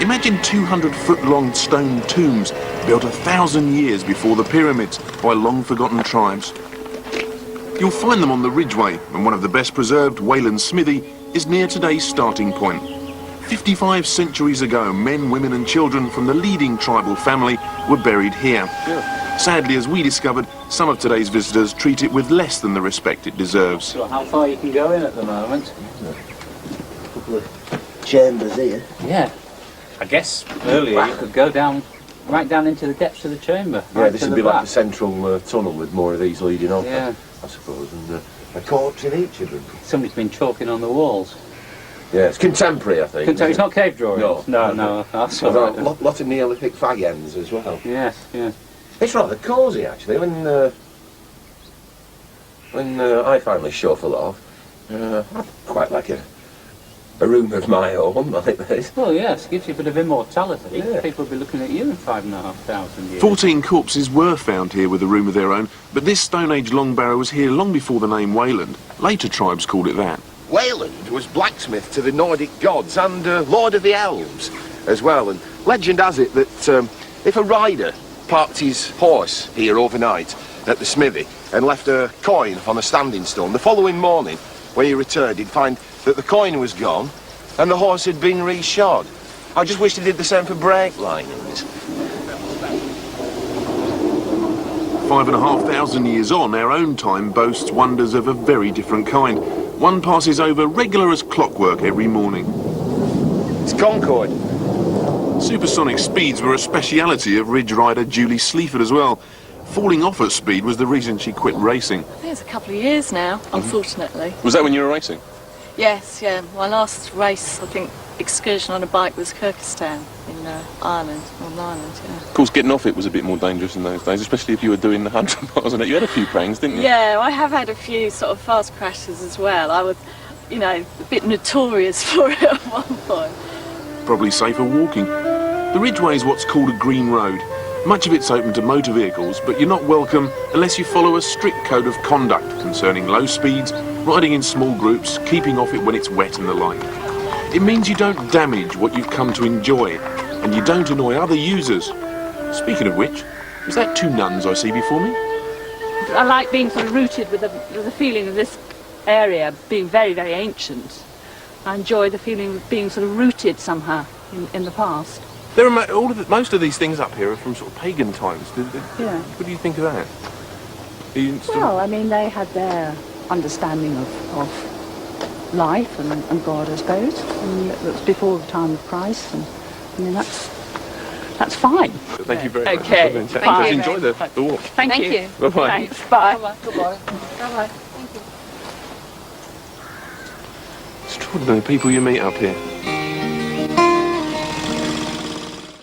Imagine 200-foot-long stone tombs built 1,000 years before the pyramids by long-forgotten tribes. You'll find them on the Ridgeway, and one of the best-preserved, Wayland Smithy, is near today's starting point. 55 centuries ago, men, women and children from the leading tribal family were buried here. Yeah. Sadly, as we discovered, some of today's visitors treat it with less than the respect it deserves. So how far you can go in at the moment? A couple of chambers here. Yeah. I guess earlier you could go down, right down into the depths of the chamber. Yeah, right this to would the be back. like a central tunnel with more of these leading up, Yeah. I suppose, and a corpse in each of them. Somebody's been chalking on the walls. Yeah, it's contemporary, I think. It's not cave drawings? No, that's all right. Lot of Neolithic fag ends as well. Yes, yes. It's rather cosy, actually, when I finally shuffle off. I'd quite like a room of my own like this. Well, yes, gives you a bit of immortality. Yeah. People will be looking at you in 5,500 years. 14 corpses were found here with a room of their own, but this Stone Age long barrow was here long before the name Wayland. Later tribes called it that. Wayland was blacksmith to the Nordic gods and Lord of the Elves as well. And legend has it that if a rider parked his horse here overnight at the smithy and left a coin on a standing stone, the following morning when he returned he'd find that the coin was gone and the horse had been reshod. I just wish they did the same for brake linings. 5,500 years on, our own time boasts wonders of a very different kind. One passes over regular as clockwork every morning. It's Concord. Supersonic speeds were a speciality of Ridge rider Julie Sleaford as well. Falling off at speed was the reason she quit racing. I think it's a couple of years now, unfortunately. Was that when you were racing? Yes, yeah. My last race, I think, excursion on a bike was Kershaw in Ireland, Northern Ireland, yeah. Of course, getting off it was a bit more dangerous in those days, especially if you were doing the 100 miles an hour. You had a few prangs, didn't you? Yeah, I have had a few sort of fast crashes as well. I was, you know, a bit notorious for it at one point. Probably safer walking. The Ridgeway is what's called a green road. Much of it's open to motor vehicles, but you're not welcome unless you follow a strict code of conduct concerning low speeds, riding in small groups, keeping off it when it's wet and the like. It means you don't damage what you've come to enjoy, and you don't annoy other users. Speaking of which, is that two nuns I see before me? I like being sort of rooted with the feeling of this area being very, very ancient. I enjoy the feeling of being sort of rooted somehow in the past. There are most of these things up here are from sort of pagan times. Yeah. What do you think of that? Well, I mean, they had their understanding of life and God, I suppose. And it was before the time of Christ, and I mean, that's fine. Thank you very much. Okay, fine. Enjoy the walk. Thank you. Bye-bye. Thanks, bye. Goodbye. Bye-bye. Thank you. Extraordinary people you meet up here.